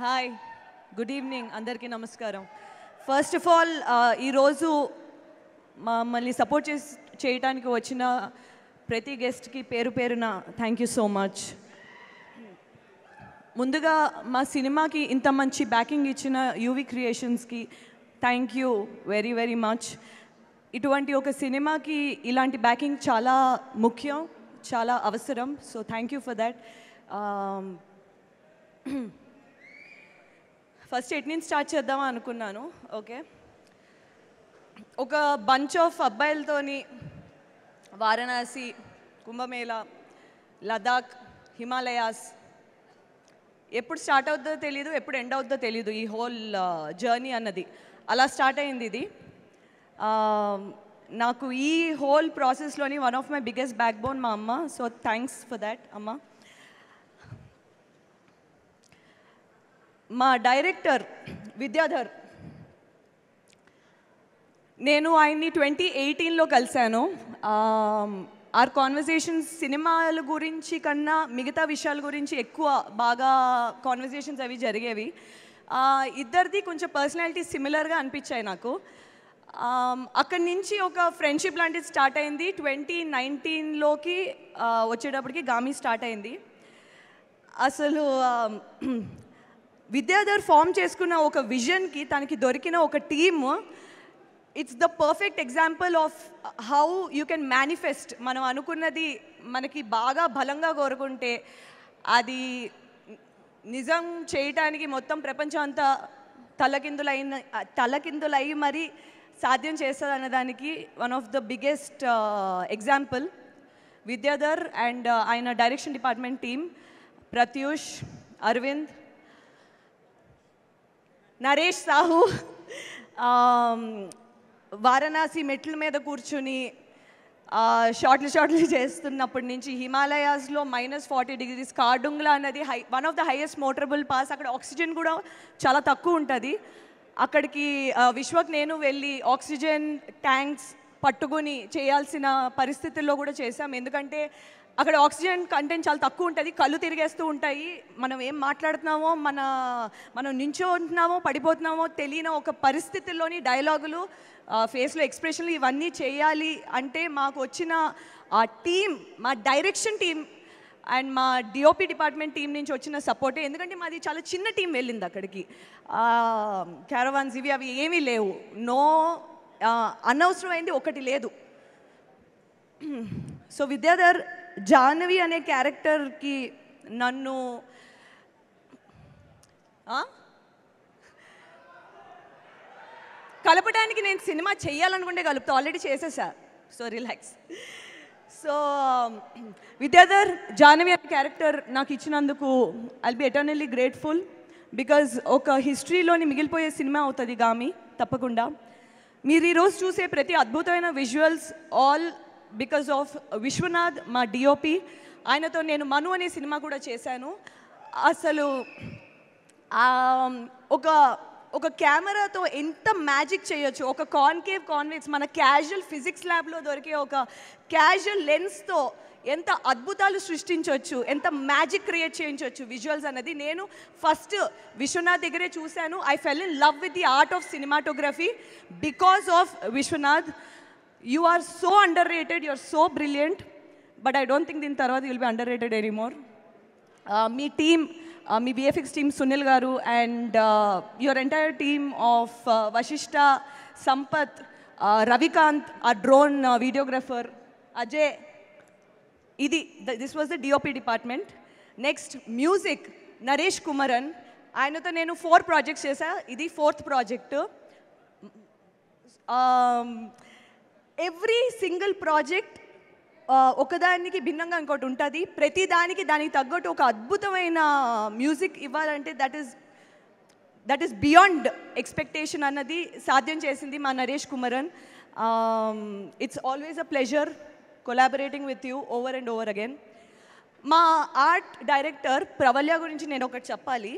Hi good evening అందరికీ నమస్కారం. First of all ఈరోజు మమ్మల్ని సపోర్ట్ చేయడానికి వచ్చిన ప్రతి గెస్ట్కి పేరు పేరున థ్యాంక్ యూ సో మచ్. ముందుగా మా సినిమాకి ఇంత మంచి బ్యాకింగ్ ఇచ్చిన యూవి క్రియేషన్స్కి thank you very very much. ఇటువంటి ఒక సినిమాకి ఇలాంటి బ్యాకింగ్ చాలా ముఖ్యం, చాలా అవసరం. So thank you for that. First at నుంచి స్టార్ట్ చేద్దామా అనుకున్నాను. ఓకే, ఒక బంచ్ ఆఫ్ అబ్బాయిలతోని వారణాసి, కుంభమేళా, లదాఖ్, హిమాలయాస్ ఎప్పుడు స్టార్ట్ అవుతుందో తెలీదు, ఎప్పుడు ఎండ్ అవుతుందో తెలీదు ఈ హోల్ జర్నీ అన్నది. అలా స్టార్ట్ అయింది ఇది. నాకు ఈ హోల్ ప్రాసెస్లోని one of my biggest back bone మా అమ్మ. సో థ్యాంక్స్ ఫర్ దాట్ అమ్మ. మా డైరెక్టర్ విద్యాధర్, నేను ఆయన్ని 2018లో కలిశాను. ఆర్ కాన్వర్జేషన్స్ సినిమాల గురించి కన్నా మిగతా విషయాల గురించి ఎక్కువ బాగా కాన్వర్జేషన్స్ అవి జరిగేవి. ఇద్దరిది కొంచెం పర్సనాలిటీ సిమిలర్గా అనిపించాయి నాకు. అక్కడి నుంచి ఒక ఫ్రెండ్షిప్ లాంటిది స్టార్ట్ అయింది. 2019లోకి వచ్చేటప్పటికి గామి స్టార్ట్ అయింది. అసలు విద్యాధర్ ఫామ్ చేసుకున్న ఒక విజన్కి తనకి దొరికిన ఒక team, it's the perfect example of how you can manifest. మనం అనుకున్నది మనకి బాగా బలంగా కోరుకుంటే అది నిజం చేయటానికి మొత్తం ప్రపంచం అంతా తలకిందులై మరి సాధ్యం చేస్తుంది అన్నదానికి one of the biggest example Vidyadhar and ఆయన direction department team, Pratyush, Aravind, Naresh Sahu. Varanasi మెట్ల మీద కూర్చుని షార్ట్లు చేస్తున్నప్పటి నుంచి హిమాలయాస్లో -40 degrees కార్డుంగ్లా అన్నది one of the highest motorable pass. అక్కడ ఆక్సిజన్ కూడా చాలా తక్కువ ఉంటుంది. అక్కడికి విశ్వక్ నేను వెళ్ళి ఆక్సిజన్ ట్యాంక్స్ పట్టుకుని చేయాల్సిన పరిస్థితుల్లో కూడా చేశాం. ఎందుకంటే అక్కడ ఆక్సిజన్ కంటెంట్ చాలా తక్కువ ఉంటుంది, కళ్ళు తిరిగేస్తూ ఉంటాయి. మనం ఏం మాట్లాడుతున్నామో మనం నించో ఉంటున్నామో పడిపోతున్నామో తెలియని ఒక పరిస్థితుల్లోని డైలాగులు, ఫేస్లో ఎక్స్ప్రెషన్లు ఇవన్నీ చేయాలి అంటే మాకు వచ్చిన ఆ టీం, మా డైరెక్షన్ టీం అండ్ మా డిఓపి డిపార్ట్మెంట్ టీం నుంచి వచ్చిన సపోర్టే. ఎందుకంటే మాది చాలా చిన్న టీం వెళ్ళింది అక్కడికి. క్యారవాన్స్ ఇవి అవి ఏమీ లేవు. అనవసరమైంది ఒకటి లేదు. సో విద్యాధర్ జాహ్నవి అనే క్యారెక్టర్కి నన్ను కలపడానికి నేను సినిమా చెయ్యాలనుకుంటే కలుపుతా, ఆల్రెడీ చేసేసా. So relax. So Vidyadhar Jahnavi అనే క్యారెక్టర్ నాకు ఇచ్చినందుకు I'll be eternally grateful. Because ఒక హిస్టరీలోని మిగిలిపోయే సినిమా అవుతుంది గామి తప్పకుండా. మీరు ఈరోజు చూసే ప్రతి అద్భుతమైన visuals all because of Vishwanath, మా డిఓపి. ఆయనతో నేను మను అనే సినిమా కూడా చేశాను. అసలు ఒక కెమెరాతో ఎంత మ్యాజిక్ చేయొచ్చు, ఒక కాన్వేక్స్ మన క్యాజువల్ ఫిజిక్స్ ల్యాబ్లో దొరికే ఒక క్యాజువల్ లెన్స్తో ఎంత అద్భుతాలు సృష్టించవచ్చు, ఎంత మ్యాజిక్ క్రియేట్ చేయించవచ్చు విజువల్స్ అన్నది నేను ఫస్ట్ విశ్వనాథ్ దగ్గరే చూశాను. I fell in love with the art of cinematography because of Vishwanath. You are so underrated, you are so brilliant, but I don't think din tarvata you will be underrated anymore. Me team, me VFX team Sunil garu and your entire team of Vashishta, Sampath, Ravikant, our drone videographer, Ajay. This was the DOP department. Next, music, Naresh Kumaran. Ayanato nenu 4 projects chesa, idi 4th project. Every single project ఒకదానికి భిన్నంగా ఇంకోటి ఉంటుంది. ప్రతి దానికి తగ్గట్టు ఒక అద్భుతమైన music ఇవ్వాలంటే దట్ ఈస్ బియాండ్ ఎక్స్పెక్టేషన్ అన్నది సాధ్యం చేసింది మా Naresh Kumaran. It's always a pleasure collaborating with you over and over again. మా ఆర్ట్ డైరెక్టర్ ప్రవల్య గురించి నేను ఒకటి చెప్పాలి.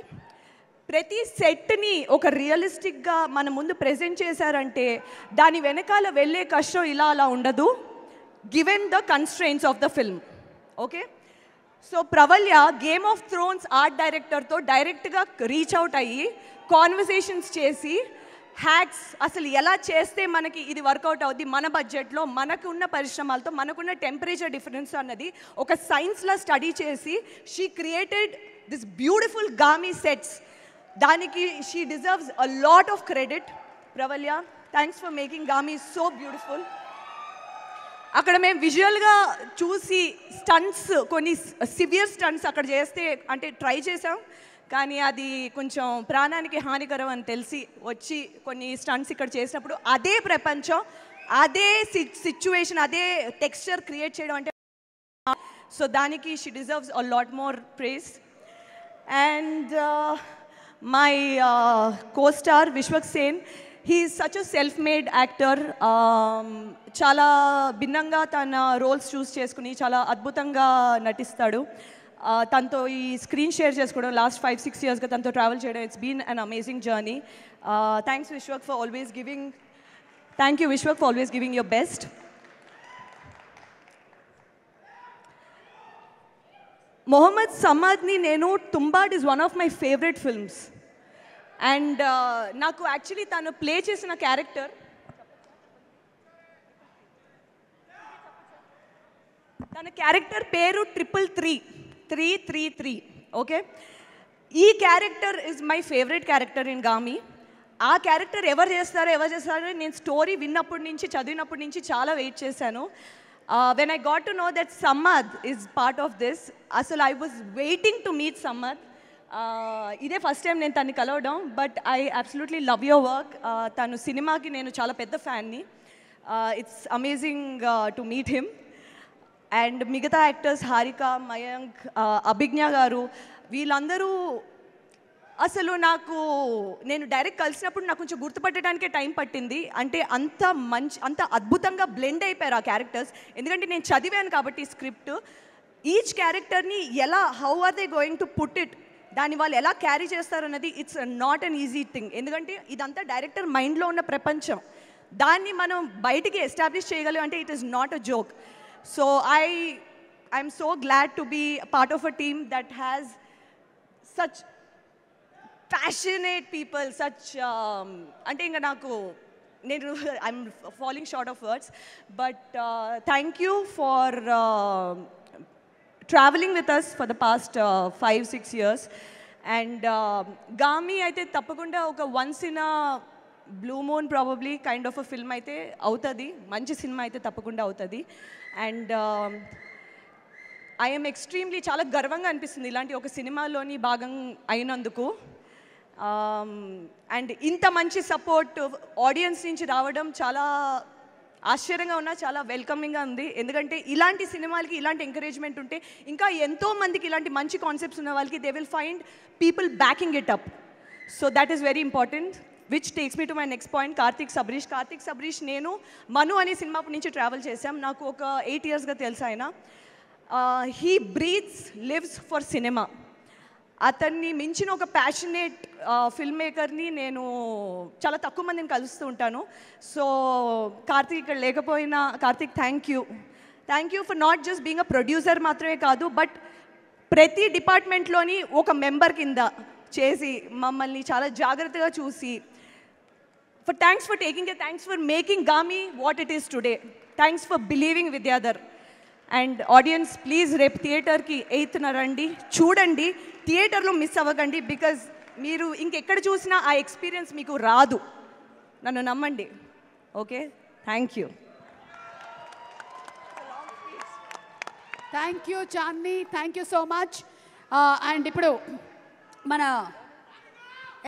ప్రతి సెట్ని ఒక రియలిస్టిక్గా మన ముందు ప్రెజెంట్ చేశారంటే దాని వెనకాల వెళ్ళే కష్టం ఇలా అలా ఉండదు, given the constraints of the film. Okay, so Pravalya Game of Thrones art డైరెక్టర్తో డైరెక్ట్గా రీచ్ అవుట్ అయ్యి కాన్వర్సేషన్స్ చేసి హ్యాక్స్ అసలు ఎలా చేస్తే మనకి ఇది వర్కౌట్ అవుద్ది మన బడ్జెట్లో మనకున్న పరిశ్రమలతో మనకున్న టెంపరేచర్ డిఫరెన్స్ అన్నది ఒక సైన్స్లో స్టడీ చేసి she created this beautiful Gaami sets. దానికి she deserves a lot of credit. Pravalya, thanks for making Gaami so beautiful. అక్కడ మేము విజువల్గా చూసి స్టంట్స్, కొన్ని సివియర్ స్టంట్స్ అక్కడ చేస్తే అంటే ట్రై చేసాం, కానీ అది కొంచెం ప్రాణానికి హానికరం అని తెలిసి వచ్చి కొన్ని స్టంట్స్ ఇక్కడ చేసినప్పుడు అదే ప్రపంచం, అదే సిచ్యువేషన్, అదే టెక్స్చర్ క్రియేట్ చేయడం అంటే, సో దానికి she deserves a lot more praise. And my co-star Vishwak Sen, he is such a self-made actor. చాలా భిన్నంగా తన రోల్స్ చూస్ చేసుకుని చాలా అద్భుతంగా నటిస్తాడు. తనతో ఈ స్క్రీన్ షేర్ చేసుకోవడం లాస్ట్ 5-6 yearsగా తనతో ట్రావెల్ చేయడం, it's been an amazing journey. Thanks Vishwak for always giving, thank you Vishwak for always giving your best. Mohammed సమాద్ని నేను Tumbbad is one of my favourite films. And నాకు యాక్చువల్లీ తను ప్లే చేసిన క్యారెక్టర్, తన క్యారెక్టర్ పేరు 333 ఓకే. ఈ character is my favourite character in Gaami. ఆ character ఎవరు చేస్తారో నేను స్టోరీ విన్నప్పటి నుంచి, చదివినప్పటి నుంచి చాలా వెయిట్ చేశాను. When I got to know that Samad is part of this, అసలు I was waiting to meet Samad. ఇదే ఫస్ట్ టైం నేను తన్ని కలవడం, but I absolutely love your work. తను సినిమాకి నేను చాలా పెద్ద ఫ్యాన్ని. It's amazing to meet him. And మిగతా యాక్టర్స్ హారిక, మయాంక్, అభిజ్ఞ గారు, వీళ్ళందరూ అసలు నేను డైరెక్ట్ కలిసినప్పుడు నాకు కొంచెం గుర్తుపట్టడానికే టైం పట్టింది. అంటే అంత అద్భుతంగా బ్లెండ్ అయిపోయారు ఆ క్యారెక్టర్స్. ఎందుకంటే నేను చదివాను కాబట్టి స్క్రిప్ట్, ఈచ్ క్యారెక్టర్ని how are they going to put it, దాన్ని వాళ్ళు ఎలా క్యారీ చేస్తారన్నది it's not an easy thing. ఎందుకంటే ఇదంతా డైరెక్టర్ మైండ్లో ఉన్న ప్రపంచం, దాన్ని మనం బయటికి ఎస్టాబ్లిష్ చేయగలం అంటే it is not a joke. So I'm so glad to be part of a team that has such passionate people, such అంటే ఇంకా I'm following short of words. But thank you for traveling with us for the past 5-6 years. And Gaami అయితే తప్పకుండా ఒక once in a blue moon probably kind of a film అయితే అవుతుంది, మంచి cinema అయితే తప్పకుండా అవుతుంది. అండ్ ఐఎమ్ ఎక్స్ట్రీమ్లీ చాలా గర్వంగా అనిపిస్తుంది ఇలాంటి ఒక సినిమాలోని భాగం అయినందుకు. అండ్ ఇంత మంచి సపోర్ట్ ఆడియన్స్ నుంచి రావడం చాలా ఆశ్చర్యంగా ఉన్నా, చాలా వెల్కమింగ్గా ఉంది. ఎందుకంటే ఇలాంటి సినిమాలకి ఇలాంటి ఎంకరేజ్మెంట్ ఉంటే ఇంకా ఎంతో మందికి ఇలాంటి మంచి కాన్సెప్ట్స్ ఉన్న వాళ్ళకి they will find people backing it up. So that is very important, which takes me to my next point, Karthik Sabareesh. నేను మను అనే సినిమా నుంచి ట్రావెల్ చేశాం. నాకు ఒక 8 yearsగా తెలుసు ఆయన. He breathes, lives for cinema. అతన్ని మించిన ఒక ప్యాషనేట్ ఫిల్మ్ మేకర్ని నేను చాలా తక్కువ మందిని కలుస్తూ ఉంటాను. సో కార్తిక్ ఇక్కడ లేకపోయినా, Karthik thank you for not just being a producer మాత్రమే కాదు, బట్ ప్రతి డిపార్ట్మెంట్లోని ఒక మెంబర్ కింద చేసి మమ్మల్ని చాలా జాగ్రత్తగా చూసి, thanks for making గామీ what it is today. Thanks for believing Vidyadhar. And audience please రేపు థియేటర్కి 8th రండి, చూడండి, థియేటర్లో మిస్ అవ్వకండి. బికాజ్ మీరు ఇంకెక్కడ చూసినా ఆ ఎక్స్పీరియన్స్ మీకు రాదు, నన్ను నమ్మండి. Okay, thank you Chandini, thank you so much. And ఇప్పుడు మన